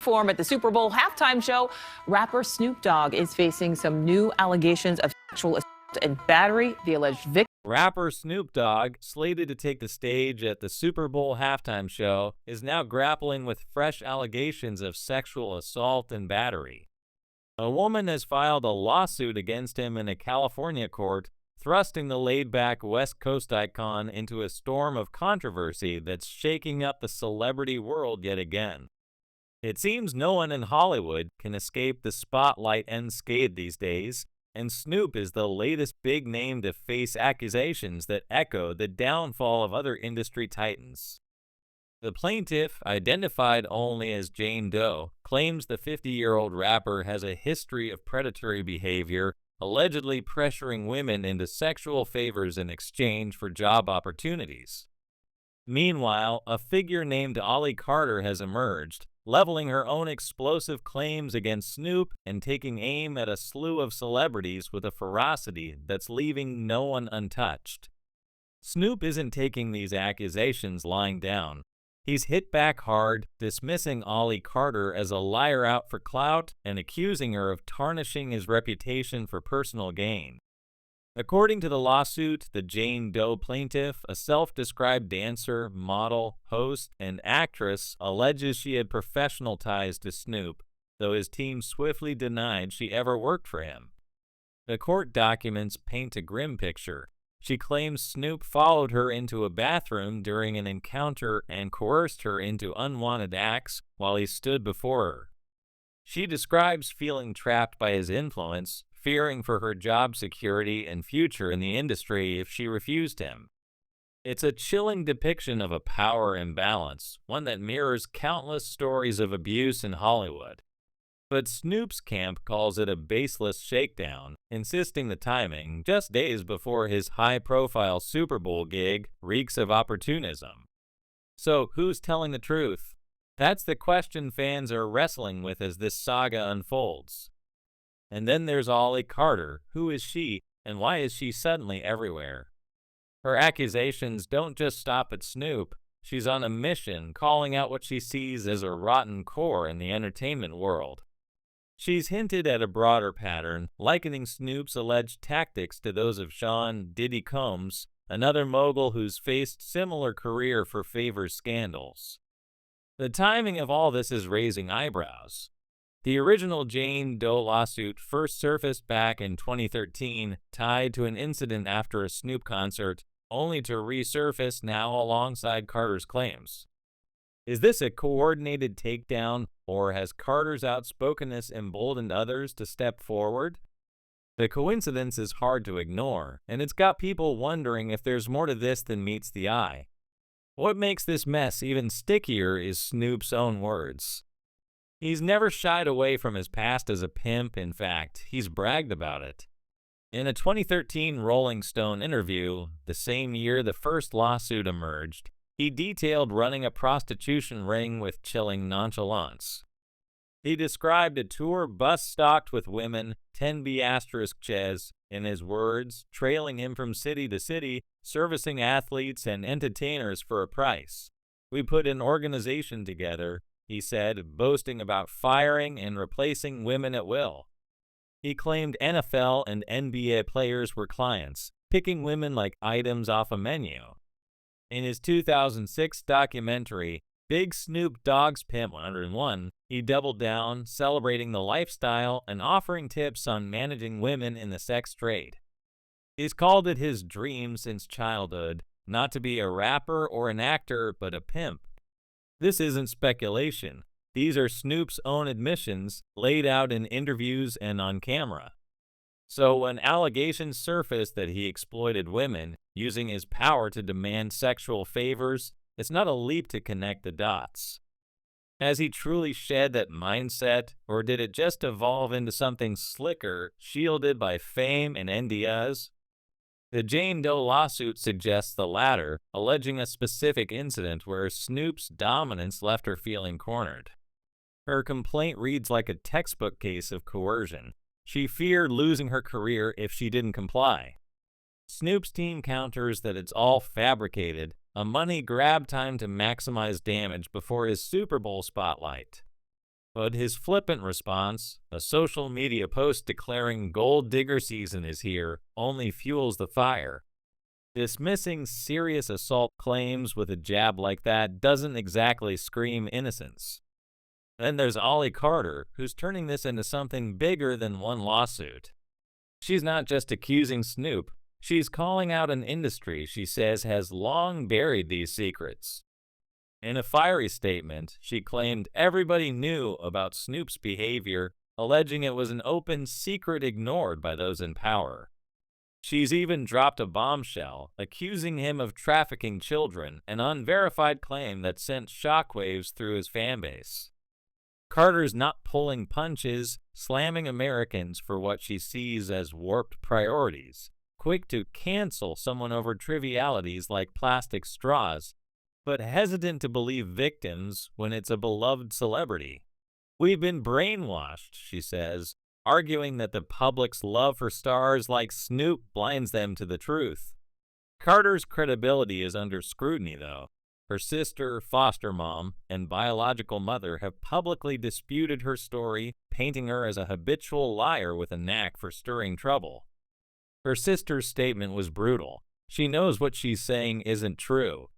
Form at the Super Bowl halftime show, rapper Snoop Dogg is facing some new allegations of sexual assault and battery. The alleged victim. Rapper Snoop Dogg, slated to take the stage at the Super Bowl halftime show, is now grappling with fresh allegations of sexual assault and battery. A woman has filed a lawsuit against him in a California court, thrusting the laid-back West Coast icon into a storm of controversy that's shaking up the celebrity world yet again. It seems no one in Hollywood can escape the spotlight unscathed these days, and Snoop is the latest big name to face accusations that echo the downfall of other industry titans. The plaintiff, identified only as Jane Doe, claims the 50-year-old rapper has a history of predatory behavior, allegedly pressuring women into sexual favors in exchange for job opportunities. Meanwhile, a figure named Ollie Carter has emerged, leveling her own explosive claims against Snoop and taking aim at a slew of celebrities with a ferocity that's leaving no one untouched. Snoop isn't taking these accusations lying down. He's hit back hard, dismissing Ollie Carter as a liar out for clout and accusing her of tarnishing his reputation for personal gain. According to the lawsuit, the Jane Doe plaintiff, a self-described dancer, model, host, and actress, alleges she had professional ties to Snoop, though his team swiftly denied she ever worked for him. The court documents paint a grim picture. She claims Snoop followed her into a bathroom during an encounter and coerced her into unwanted acts while he stood before her. She describes feeling trapped by his influence, fearing for her job security and future in the industry if she refused him. It's a chilling depiction of a power imbalance, one that mirrors countless stories of abuse in Hollywood. But Snoop's camp calls it a baseless shakedown, insisting the timing, just days before his high-profile Super Bowl gig, reeks of opportunism. So, who's telling the truth? That's the question fans are wrestling with as this saga unfolds. And then there's Ollie Carter. Who is she, and why is she suddenly everywhere? Her accusations don't just stop at Snoop. She's on a mission, calling out what she sees as a rotten core in the entertainment world. She's hinted at a broader pattern, likening Snoop's alleged tactics to those of Sean "Diddy" Combs, another mogul who's faced similar career for favor scandals. The timing of all this is raising eyebrows. The original Jane Doe lawsuit first surfaced back in 2013, tied to an incident after a Snoop concert, only to resurface now alongside Carter's claims. Is this a coordinated takedown, or has Carter's outspokenness emboldened others to step forward? The coincidence is hard to ignore, and it's got people wondering if there's more to this than meets the eye. What makes this mess even stickier is Snoop's own words. He's never shied away from his past as a pimp. In fact, he's bragged about it. In a 2013 Rolling Stone interview, the same year the first lawsuit emerged, he detailed running a prostitution ring with chilling nonchalance. He described a tour bus stocked with women, 10B***ches, in his words, trailing him from city to city, servicing athletes and entertainers for a price. "We put an organization together," he said, boasting about firing and replacing women at will. He claimed NFL and NBA players were clients, picking women like items off a menu. In his 2006 documentary, Big Snoop Dogg's Pimp 101, he doubled down, celebrating the lifestyle and offering tips on managing women in the sex trade. He's called it his dream since childhood, not to be a rapper or an actor, but a pimp. This isn't speculation. These are Snoop's own admissions, laid out in interviews and on camera. So when allegations surfaced that he exploited women, using his power to demand sexual favors, it's not a leap to connect the dots. Has he truly shed that mindset, or did it just evolve into something slicker, shielded by fame and NDAs? The Jane Doe lawsuit suggests the latter, alleging a specific incident where Snoop's dominance left her feeling cornered. Her complaint reads like a textbook case of coercion. She feared losing her career if she didn't comply. Snoop's team counters that it's all fabricated, a money grab time to maximize damage before his Super Bowl spotlight. But his flippant response, a social media post declaring gold digger season is here, only fuels the fire. Dismissing serious assault claims with a jab like that doesn't exactly scream innocence. Then there's Ollie Carter, who's turning this into something bigger than one lawsuit. She's not just accusing Snoop, she's calling out an industry she says has long buried these secrets. In a fiery statement, she claimed everybody knew about Snoop's behavior, alleging it was an open secret ignored by those in power. She's even dropped a bombshell, accusing him of trafficking children, an unverified claim that sent shockwaves through his fanbase. Carter's not pulling punches, slamming Americans for what she sees as warped priorities, quick to cancel someone over trivialities like plastic straws, but hesitant to believe victims when it's a beloved celebrity. We've been brainwashed, she says, arguing that the public's love for stars like Snoop blinds them to the truth. Carter's credibility is under scrutiny, though. Her sister, foster mom, and biological mother have publicly disputed her story, painting her as a habitual liar with a knack for stirring trouble. Her sister's statement was brutal. She knows what she's saying isn't true.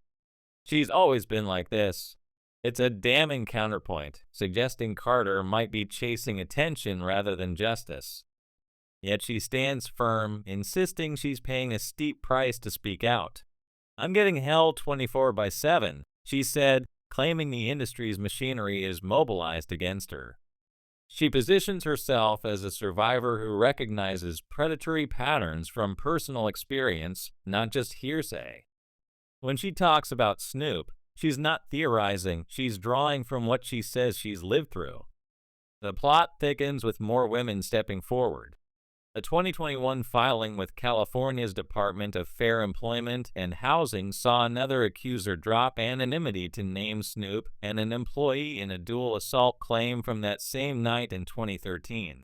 She's always been like this. It's a damning counterpoint, suggesting Carter might be chasing attention rather than justice. Yet she stands firm, insisting she's paying a steep price to speak out. I'm getting hell 24/7, she said, claiming the industry's machinery is mobilized against her. She positions herself as a survivor who recognizes predatory patterns from personal experience, not just hearsay. When she talks about Snoop, she's not theorizing, she's drawing from what she says she's lived through. The plot thickens with more women stepping forward. A 2021 filing with California's Department of Fair Employment and Housing saw another accuser drop anonymity to name Snoop and an employee in a dual assault claim from that same night in 2013.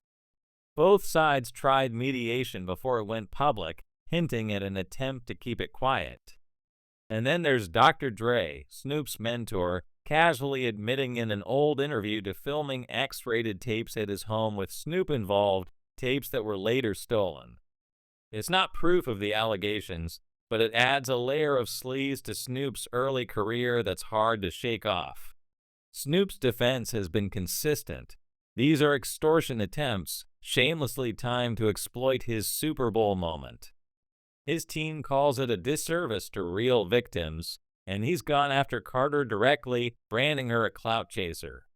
Both sides tried mediation before it went public, hinting at an attempt to keep it quiet. And then there's Dr. Dre, Snoop's mentor, casually admitting in an old interview to filming X-rated tapes at his home with Snoop involved, tapes that were later stolen. It's not proof of the allegations, but it adds a layer of sleaze to Snoop's early career that's hard to shake off. Snoop's defense has been consistent. These are extortion attempts, shamelessly timed to exploit his Super Bowl moment. His team calls it a disservice to real victims, and he's gone after Carter directly, branding her a clout chaser.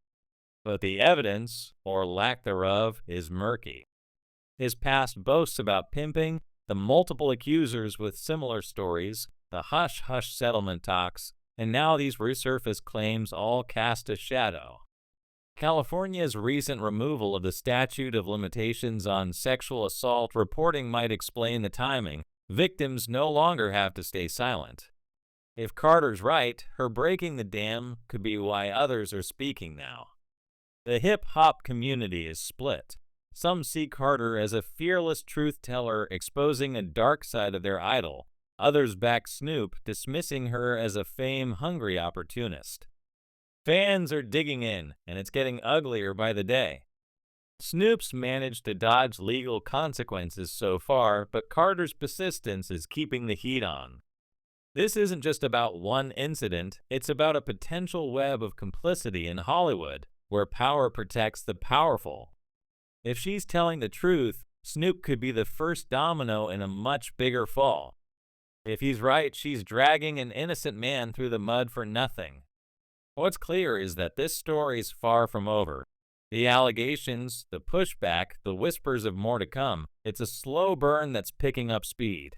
But the evidence, or lack thereof, is murky. His past boasts about pimping, the multiple accusers with similar stories, the hush-hush settlement talks, and now these resurfaced claims all cast a shadow. California's recent removal of the statute of limitations on sexual assault reporting might explain the timing. Victims no longer have to stay silent. If Carter's right, her breaking the dam could be why others are speaking now. The hip-hop community is split. Some see Carter as a fearless truth-teller exposing a dark side of their idol. Others back Snoop, dismissing her as a fame-hungry opportunist. Fans are digging in, and it's getting uglier by the day. Snoop's managed to dodge legal consequences so far, but Carter's persistence is keeping the heat on. This isn't just about one incident, it's about a potential web of complicity in Hollywood, where power protects the powerful. If she's telling the truth, Snoop could be the first domino in a much bigger fall. If he's right, she's dragging an innocent man through the mud for nothing. What's clear is that this story is far from over. The allegations, the pushback, the whispers of more to come, it's a slow burn that's picking up speed.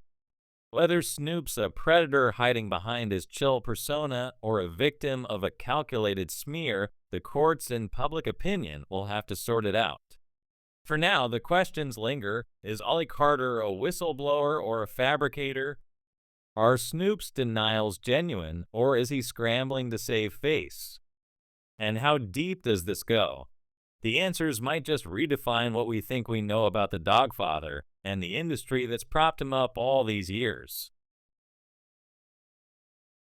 Whether Snoop's a predator hiding behind his chill persona or a victim of a calculated smear, the courts and public opinion will have to sort it out. For now, the questions linger. Is Ollie Carter a whistleblower or a fabricator? Are Snoop's denials genuine, or is he scrambling to save face? And how deep does this go? The answers might just redefine what we think we know about the Dogfather and the industry that's propped him up all these years.